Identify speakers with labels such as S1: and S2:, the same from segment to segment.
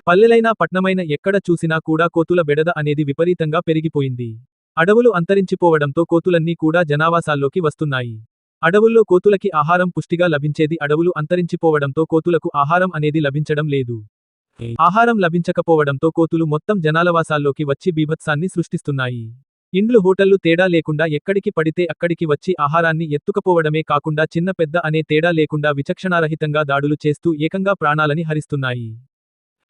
S1: పల్లెలైనా పట్నమైన ఎక్కడ చూసినా కూడా కోతుల బెడద అనేది విపరీతంగా పెరిగిపోయింది. అడవులు అంతరించిపోవడంతో కోతులన్నీ కూడా జనావాసాల్లోకి వస్తున్నాయి. అడవుల్లో కోతులకి ఆహారం పుష్టిగా లభించేది అడవులు అంతరించిపోవడంతో కోతులకు ఆహారం అనేది లభించడం లేదు. ఆహారం లభించకపోవడంతో కోతులు మొత్తం జనాలవాసాల్లోకి వచ్చి బీభత్సాన్ని సృష్టిస్తున్నాయి. ఇండ్లు హోటళ్లు తేడా లేకుండా ఎక్కడికి పడితే అక్కడికి వచ్చి ఆహారాన్ని ఎత్తుకపోవడమే కాకుండా చిన్న పెద్ద అనే తేడా లేకుండా విచక్షణారహితంగా దాడులు చేస్తూ ఏకంగా ప్రాణాలని హరిస్తున్నాయి.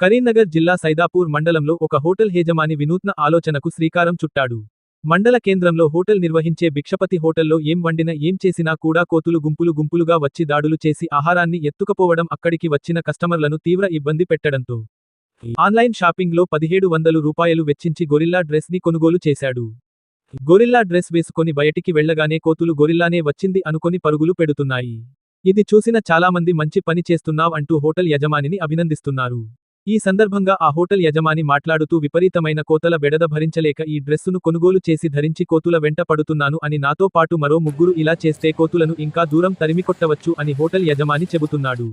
S1: కరీంనగర్ జిల్లా సైదాపూర్ మండలంలో ఒక హోటల్ యజమాని వినూత్న ఆలోచనకు శ్రీకారం చుట్టాడు. మండల కేంద్రంలో హోటల్ నిర్వహించే భిక్షపతి హోటల్లో ఏం వండినా ఏం చేసినా కూడా కోతులు గుంపులుగా వచ్చి దాడులు చేసి ఆహారాన్ని ఎత్తుకపోవడం అక్కడికి వచ్చిన కస్టమర్లను తీవ్ర ఇబ్బంది పెట్టడంతో ఆన్లైన్ షాపింగ్లో 1700 రూపాయలు వెచ్చించి గొరిల్లా డ్రెస్ ని కొనుగోలు చేశాడు. గొరిల్లా డ్రెస్ వేసుకొని బయటికి వెళ్లగానే కోతులు గొరిల్లానే వచ్చింది అనుకొని పరుగులు పెడుతున్నాయి. ఇది చూసిన చాలామంది మంచి పని చేస్తున్నావ్ అంటూ హోటల్ యజమానిని అభినందిస్తున్నారు. ఈ సందర్భంగా ఆ హోటల్ యజమాని మాట్లాడుతూ విపరీతమైన కోతల బెడద భరించలేక ఈ డ్రెస్సును కొనుగోలు చేసి ధరించి కోతుల వెంట పడుతున్నాను అని నాతో పాటు మరో ముగ్గురు ఇలా చేస్తే కోతులను ఇంకా దూరం తరిమికొట్టవచ్చు అని హోటల్ యజమాని చెబుతున్నాడు.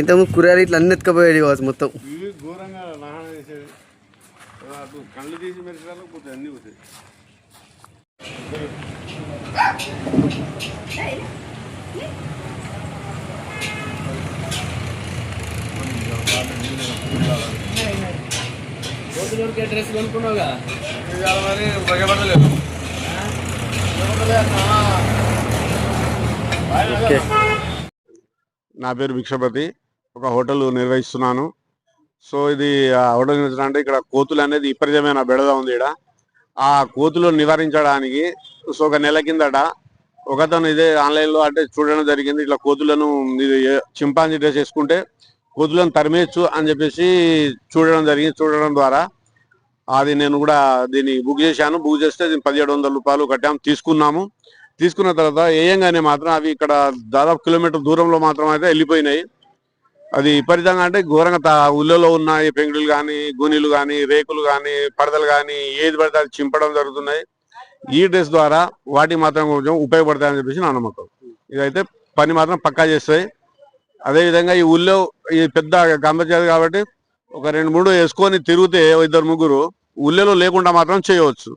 S2: ఇంతకు కూరగాయలు ఇట్లా అన్ని ఎత్తుకపోయాడు కావచ్చు మొత్తం.
S3: ఘోరంగా నాశనం చేసేది. అటు కళ్ళు తీసి మెరచడానికి పోతాయి, అన్నీ పోతాయి.
S2: డ్రెస్ కొనుక్కున్నావుగా
S3: మరి భయపడలేదు. నా పేరు భిక్షపతి, ఒక హోటల్ నిర్వహిస్తున్నాను. సో ఇది హోటల్ నిర్వహిస్తున్నా అంటే ఇక్కడ కోతులు అనేది విపరీతమైన బెడద ఉంది. ఇక్కడ ఆ కోతులను నివారించడానికి సో ఒక నెల కిందట ఒకతను ఇదే ఆన్లైన్లో అంటే చూడడం జరిగింది. ఇట్లా కోతులను చింపాంజీ డ్రెస్ వేసుకుంటే కోతులను తరిమేయచ్చు అని చెప్పేసి చూడడం జరిగింది. చూడడం ద్వారా అది నేను కూడా దీన్ని బుక్ చేశాను. బుక్ చేస్తే దీన్ని 1700 రూపాయలు కట్టాము, తీసుకున్నాము. తీసుకున్న తర్వాత ఏయంగానే మాత్రం అవి ఇక్కడ దాదాపు కిలోమీటర్ దూరంలో మాత్రం అయితే వెళ్ళిపోయినాయి. అది విపరీతంగా అంటే ఘోరంగా ఉల్లలో ఉన్న పెంకులు కానీ, గూనీలు కానీ, రేకులు కానీ, పడదలు కానీ ఏది పడితే అది చింపడం జరుగుతున్నాయి. ఈ డ్రెస్ ద్వారా వాటికి మాత్రం కొంచెం ఉపయోగపడతాయని చెప్పేసి నా నమ్మకం. ఇదైతే పని మాత్రం పక్కా చేస్తాయి. అదేవిధంగా ఈ ఉల్లో ఈ పెద్ద గంపచేది కాబట్టి ఒక 2-3 వేసుకొని తిరిగితే 2-3 ఉల్లెలో లేకుండా మాత్రం చేయవచ్చు.